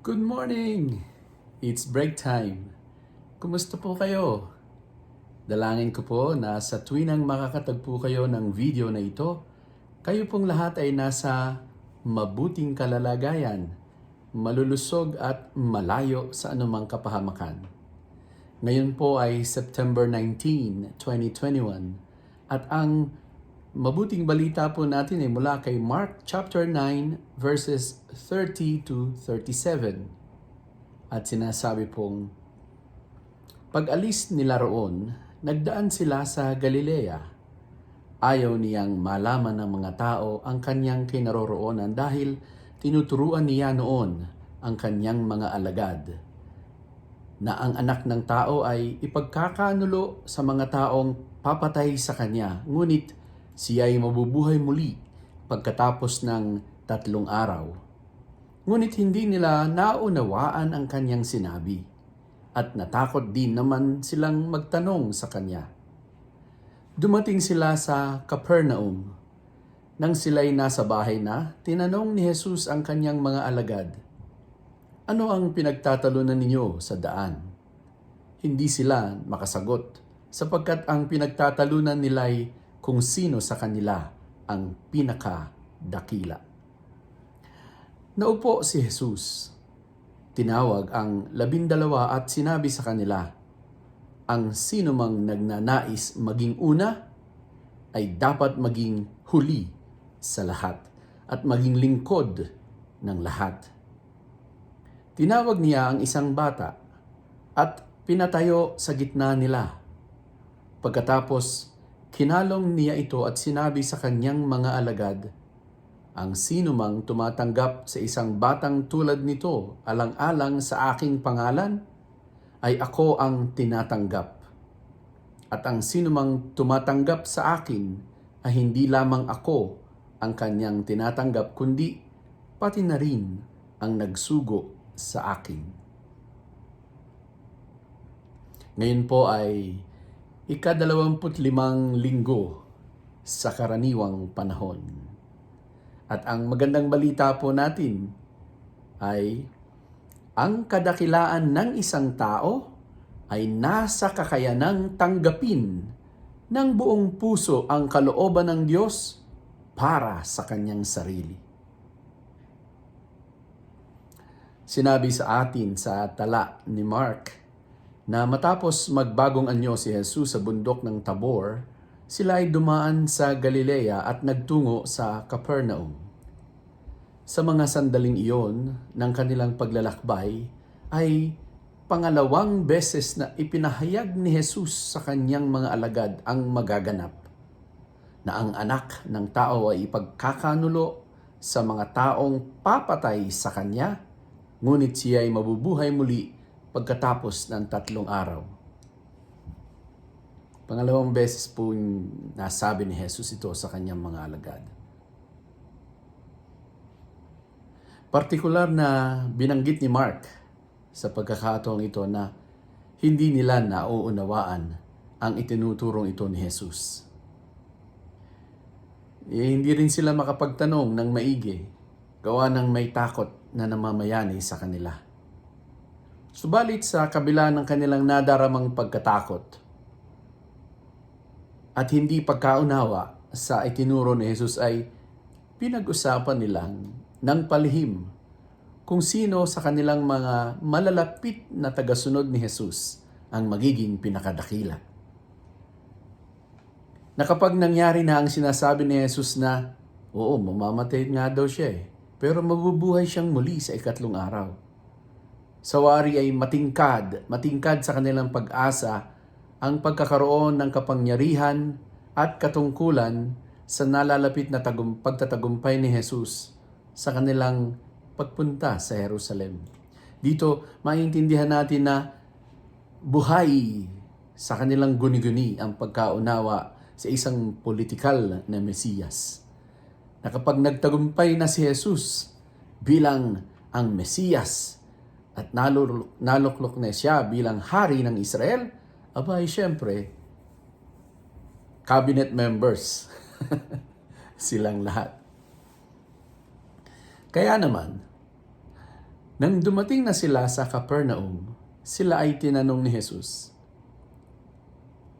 Good morning! It's break time. Kumusta po kayo? Dalangin ko po na sa tuwinang makakatagpo kayo ng video na ito, kayo pong lahat ay nasa mabuting kalalagayan, malulusog at malayo sa anumang kapahamakan. Ngayon po ay September 19, 2021 at ang mabuting balita po natin ay mula kay Mark chapter 9 verses 30 to 37. At sinasabi pong, pag-alis nila roon, nagdaan sila sa Galilea. Ayaw niyang malaman ng mga tao ang kanyang kinaroroonan dahil tinuturuan niya noon ang kanyang mga alagad na ang anak ng tao ay ipagkakanulo sa mga taong papatay sa kanya, ngunit siya ay mabubuhay muli pagkatapos ng 3 araw. Ngunit hindi nila naunawaan ang kanyang sinabi at natakot din naman silang magtanong sa kanya. Dumating sila sa Capernaum. Nang sila'y nasa bahay na, tinanong ni Jesus ang kanyang mga alagad, "Ano ang pinagtatalunan ninyo sa daan?" Hindi sila makasagot sapagkat ang pinagtatalunan nila'y kung sino sa kanila ang pinakadakila. Naupo si Jesus. Tinawag ang 12 at sinabi sa kanila, ang sino mang nagnanais maging una ay dapat maging huli sa lahat at maging lingkod ng lahat. Tinawag niya ang isang bata at pinatayo sa gitna nila. Pagkatapos, kinalong niya ito at sinabi sa kanyang mga alagad, ang sino mang tumatanggap sa isang batang tulad nito alang-alang sa aking pangalan, ay ako ang tinatanggap. At ang sino mang tumatanggap sa akin, ay hindi lamang ako ang kanyang tinatanggap, kundi pati na rin ang nagsugo sa akin. Ngayon po ay ika-25 linggo sa karaniwang panahon. At ang magandang balita po natin ay ang kadakilaan ng isang tao ay nasa kakayanang tanggapin ng buong puso ang kalooban ng Diyos para sa kanyang sarili. Sinabi sa atin sa tala ni Mark na matapos magbagong anyo si Jesus sa bundok ng Tabor, sila ay dumaan sa Galilea at nagtungo sa Capernaum. Sa mga sandaling iyon ng kanilang paglalakbay ay pangalawang beses na ipinahayag ni Jesus sa kanyang mga alagad ang magaganap, na ang anak ng tao ay ipagkakanulo sa mga taong papatay sa kanya, ngunit siya ay mabubuhay muli pagkatapos ng 3 araw. Pangalawang beses po nasabi ni Jesus ito sa kanyang mga alagad. Partikular na binanggit ni Mark sa pagkakataong ito na hindi nila nauunawaan ang itinuturong ito ni Jesus. Hindi rin sila makapagtanong ng maigi, gawa ng may takot na namamayani sa kanila. Subalit sa kabila ng kanilang nadaramang pagkatakot at hindi pagkaunawa sa itinuro ni Jesus ay pinag-usapan nilang ng palihim kung sino sa kanilang mga malalapit na tagasunod ni Jesus ang magiging pinakadakila. Na kapag nangyari na ang sinasabi ni Jesus na Oo, mamamatay nga daw siya eh. Pero mabubuhay siyang muli sa ikatlong araw. Sa wari ay matingkad sa kanilang pag-asa ang pagkakaroon ng kapangyarihan at katungkulan sa nalalapit na pagtatagumpay ni Jesus sa kanilang pagpunta sa Jerusalem. Dito, maintindihan natin na buhay sa kanilang guni-guni ang pagkaunawa sa isang politikal na Mesiyas. Na kapag nagtagumpay na si Jesus bilang ang Mesiyas at naluklok na siya bilang hari ng Israel, abay siyempre, cabinet members silang lahat. Kaya naman, nang dumating na sila sa Capernaum, sila ay tinanong ni Jesus,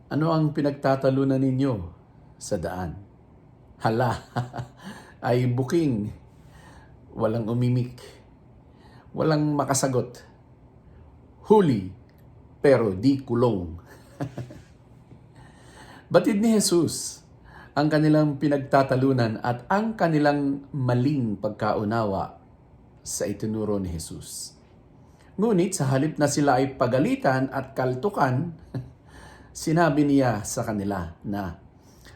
"Ano ang pinagtatalunan ninyo sa daan?" Hala, ay buking, walang umimik, walang makasagot. Huli, pero di kulong. Batid ni Jesus ang kanilang pinagtatalunan at ang kanilang maling pagkaunawa sa itinuro ni Jesus. Ngunit sa halip na sila ay pagalitan at kaltukan, sinabi niya sa kanila na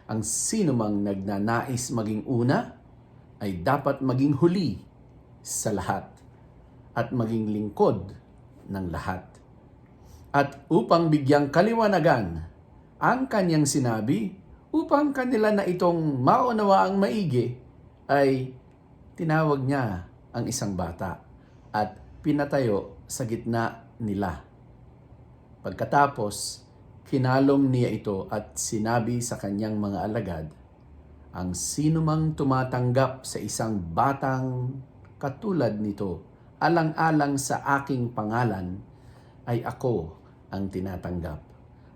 ang sinumang nagnanais maging una ay dapat maging huli sa lahat at maging lingkod ng lahat. At upang bigyang kaliwanagan ang kanyang sinabi, upang kanila na itong maunawaang maigi, ay tinawag niya ang isang bata at pinatayo sa gitna nila. Pagkatapos, kinalong niya ito at sinabi sa kanyang mga alagad, "Ang sinumang tumatanggap sa isang batang katulad nito, alang-alang sa aking pangalan, ay ako ang tinatanggap.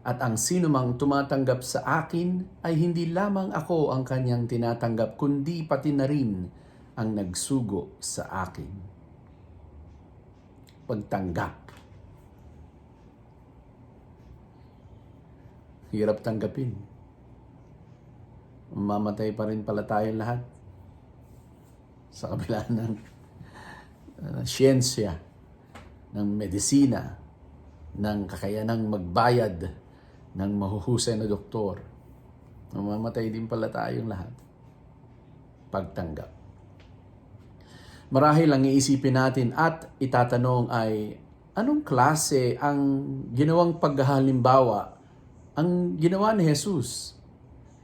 At ang sinumang tumatanggap sa akin, ay hindi lamang ako ang kanyang tinatanggap, kundi pati na rin ang nagsugo sa akin." Pagtanggap. Hirap tanggapin. Mamatay pa rin pala tayong lahat sa kabila ng siyensya, ng medisina, ng kakayanang magbayad, ng mahuhusay na doktor. Mamamatay din pala tayong lahat. Pagtanggap. Marahil ang iisipin natin at itatanong ay, anong klase ang ginawang paghahalimbawa ang ginawa ni Jesus?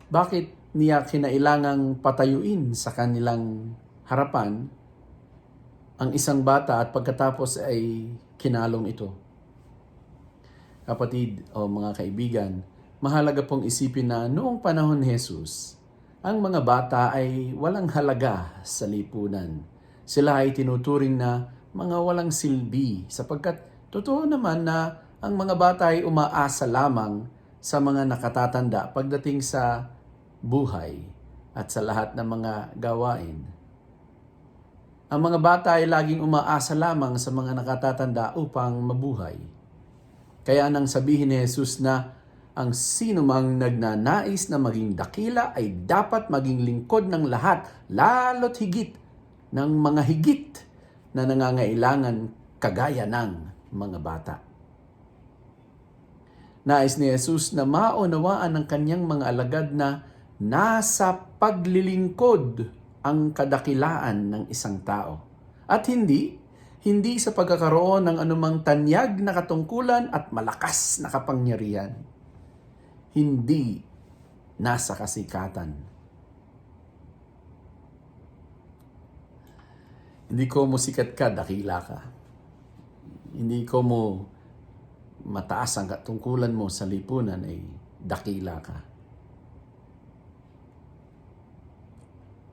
Bakit niya kinailangang patayuin sa kanilang harapan ang isang bata at pagkatapos ay kinalong ito? Kapatid o mga kaibigan, mahalaga pong isipin na noong panahon ni Jesus, ang mga bata ay walang halaga sa lipunan. Sila ay tinuturing na mga walang silbi sapagkat totoo naman na ang mga bata ay umaasa lamang sa mga nakatatanda pagdating sa buhay at sa lahat ng mga gawain. Ang mga bata ay laging umaasa lamang sa mga nakatatanda upang mabuhay. Kaya nang sabihin ni Jesus na ang sinumang nagnanais na maging dakila ay dapat maging lingkod ng lahat, lalo't higit ng mga higit na nangangailangan kagaya ng mga bata. Nais ni Jesus na maunawaan ng kanyang mga alagad na nasa paglilingkod ang kadakilaan ng isang tao. At hindi sa pagkakaroon ng anumang tanyag na katungkulan at malakas na kapangyarihan. Hindi nasa kasikatan. Hindi ko mo sikat ka, dakila ka. Hindi ko mo mataas ang katungkulan mo sa lipunan ay dakila ka.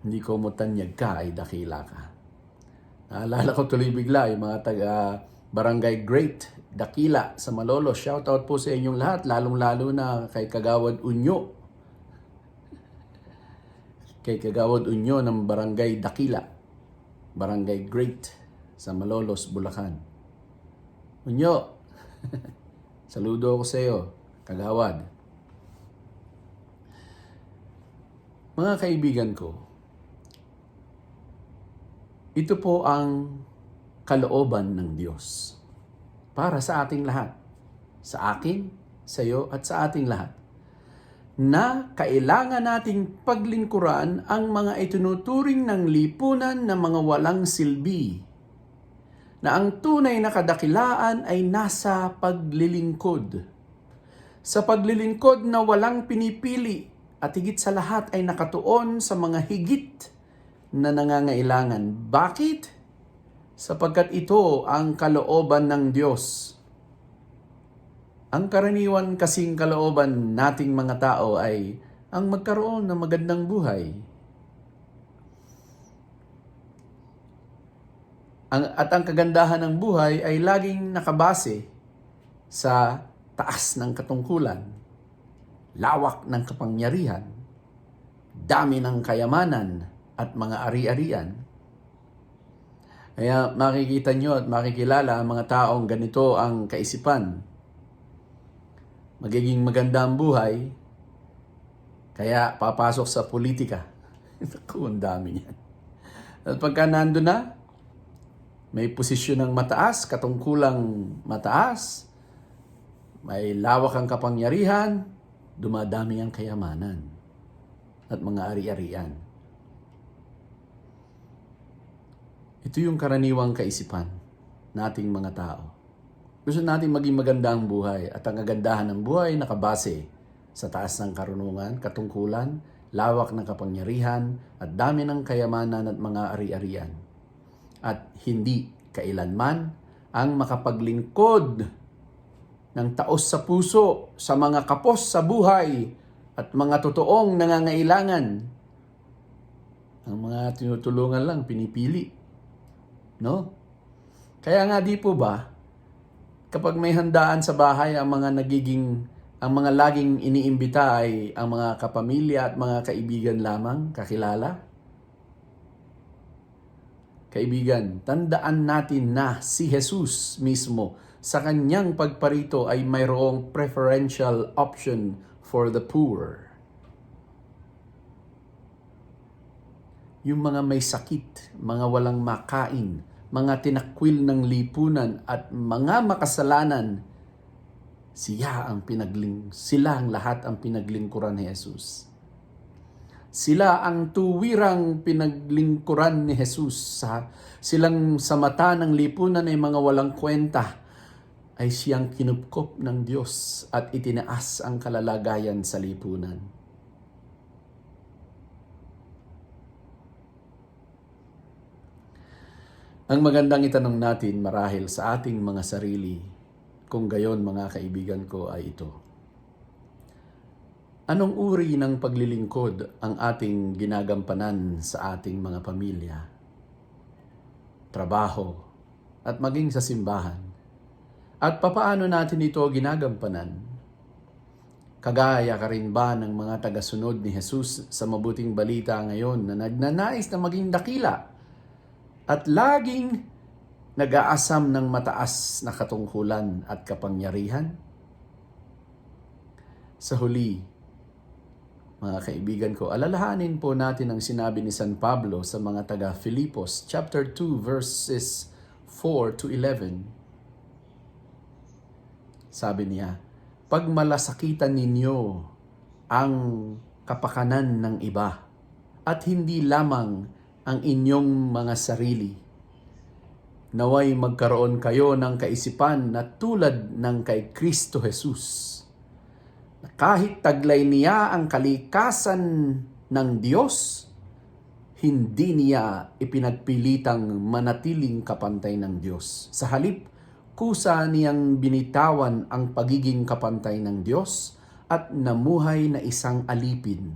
Hindi ko mo tanyag ka ay dakila ka. Naalala ko tuloy bigla yung mga taga Barangay Great Dakila sa Malolos. Shoutout po sa inyong lahat, lalong-lalo na kay Kagawad Unyo. Kay Kagawad Unyo ng Barangay Dakila. Barangay Great sa Malolos, Bulacan. Unyo, saludo ako sa iyo, Kagawad. Mga kaibigan ko, Ito po ang kalooban ng Diyos para sa ating lahat. Sa akin, sa iyo, at sa ating lahat. Na kailangan nating paglingkuran ang mga itinuturing ng lipunan na mga walang silbi. Na ang tunay na kadakilaan ay nasa paglilingkod. Sa paglilingkod na walang pinipili at higit sa lahat ay nakatuon sa mga higit na nangangailangan. Bakit? Sapagkat ito ang kalooban ng Diyos. Ang karaniwan kasing kalooban nating mga tao ay ang magkaroon ng magandang buhay. At ang kagandahan ng buhay ay laging nakabase sa taas ng katungkulan, lawak ng kapangyarihan, dami ng kayamanan at mga ari-arian. Kaya makikita nyo at makikilala ang mga taong ganito ang kaisipan. Magiging maganda ang buhay, kaya papasok sa politika. Naku, ang dami yan. At pagka nandun na, may posisyon ng mataas, katungkulang mataas, may lawak ang kapangyarihan, dumadami ang kayamanan at mga ari-arian. Ito yung karaniwang kaisipan nating mga tao. Gusto natin maging maganda ang buhay at ang kagandahan ng buhay nakabase sa taas ng karunungan, katungkulan, lawak ng kapangyarihan at dami ng kayamanan at mga ari-arian. At hindi kailanman ang makapaglingkod ng taos sa puso sa mga kapos sa buhay at mga totoong nangangailangan. Ang mga tinutulungan lang pinipili. No? Kaya nga di po ba, kapag may handaan sa bahay, ang mga laging iniimbita ay ang mga kapamilya at mga kaibigan lamang, kakilala? Kaibigan, tandaan natin na si Jesus mismo sa kanyang pagparito ay mayroong preferential option for the poor. Yung mga may sakit, mga walang makain, mga tinakwil ng lipunan at mga makasalanan, sila ang lahat ang pinaglingkuran ni Jesus. Sila ang tuwirang pinaglingkuran ni Jesus. Silang sa mata ng lipunan ay mga walang kwenta, ay siyang kinupkop ng Diyos at itinaas ang kalalagayan sa lipunan. Ang magandang itanong natin marahil sa ating mga sarili, kung gayon mga kaibigan ko, ay ito. Anong uri ng paglilingkod ang ating ginagampanan sa ating mga pamilya, trabaho, at maging sa simbahan? At papaano natin ito ginagampanan? Kagaya ka rin ba ng mga tagasunod ni Jesus sa mabuting balita ngayon na nagnanais na maging dakila at laging nag-aasam ng mataas na katungkulan at kapangyarihan? Sa huli, mga kaibigan ko, alalahanin po natin ang sinabi ni San Pablo sa mga taga-Filipos, chapter 2, verses 4 to 11. Sabi niya, pagmalasakitan ninyo ang kapakanan ng iba at hindi lamang ang inyong mga sarili. Naway magkaroon kayo ng kaisipan na tulad ng kay Kristo Jesus. Kahit taglay niya ang kalikasan ng Diyos, hindi niya ipinagpilitang manatiling kapantay ng Diyos. Sa halip, kusa niyang binitawan ang pagiging kapantay ng Diyos at namuhay na isang alipin.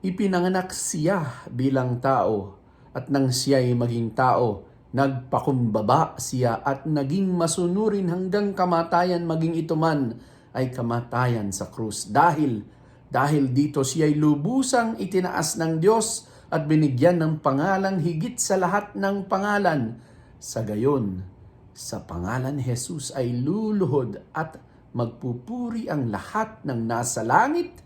Ipinanganak siya bilang tao at nang siya'y maging tao, nagpakumbaba siya at naging masunurin hanggang kamatayan, maging ito man ay kamatayan sa krus. Dahil dito siya'y lubusang itinaas ng Diyos at binigyan ng pangalang higit sa lahat ng pangalan. Sa gayon, sa pangalan ni Jesus ay luluhod at magpupuri ang lahat ng nasa langit,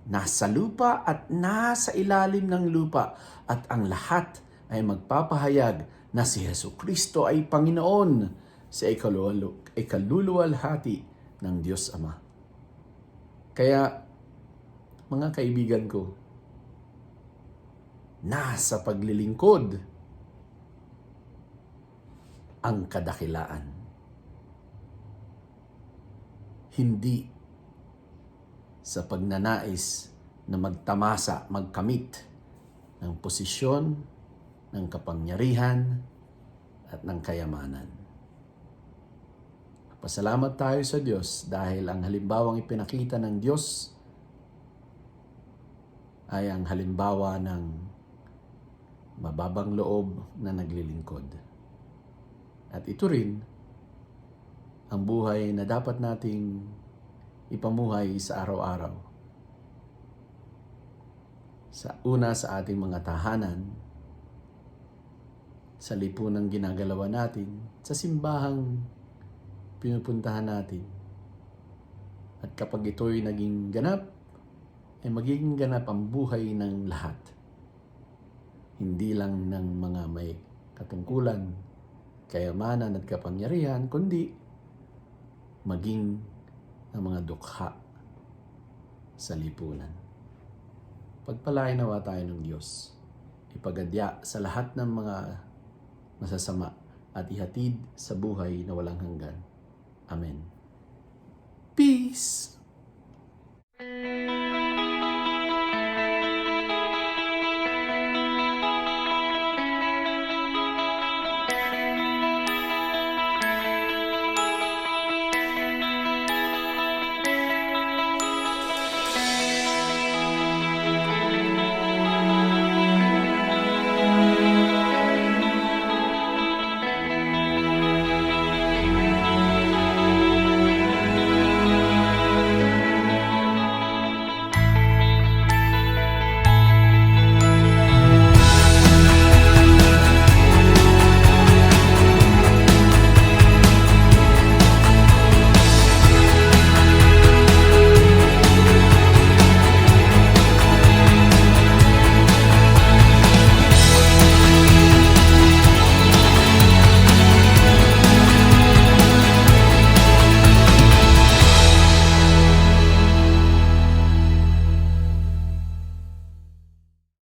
nasa lupa at nasa ilalim ng lupa, at ang lahat ay magpapahayag na si Hesus Kristo ay Panginoon sa ikaluluwalhati ng Diyos Ama. Kaya, mga kaibigan ko, nasa paglilingkod ang kadakilaan. Hindi sa pagnanais na magtamasa, magkamit ng posisyon, ng kapangyarihan, at ng kayamanan. Pasalamat tayo sa Diyos dahil ang halimbawang ipinakita ng Diyos ay ang halimbawa ng mababang loob na naglilingkod. At ito rin ang buhay na dapat nating ipamuhay sa araw-araw. Sa ating mga tahanan, sa lipunang ginagalawan natin, sa simbahang pinupuntahan natin. At kapag ito'y naging ganap, ay magiging ganap ang buhay ng lahat. Hindi lang ng mga may katungkulan, kayamanan at kapangyarihan, kundi maging ng mga dukha sa lipunan. Pagpalain nawa tayo ng Diyos. Ipagadya sa lahat ng mga masasama at ihatid sa buhay na walang hanggan. Amen. Peace!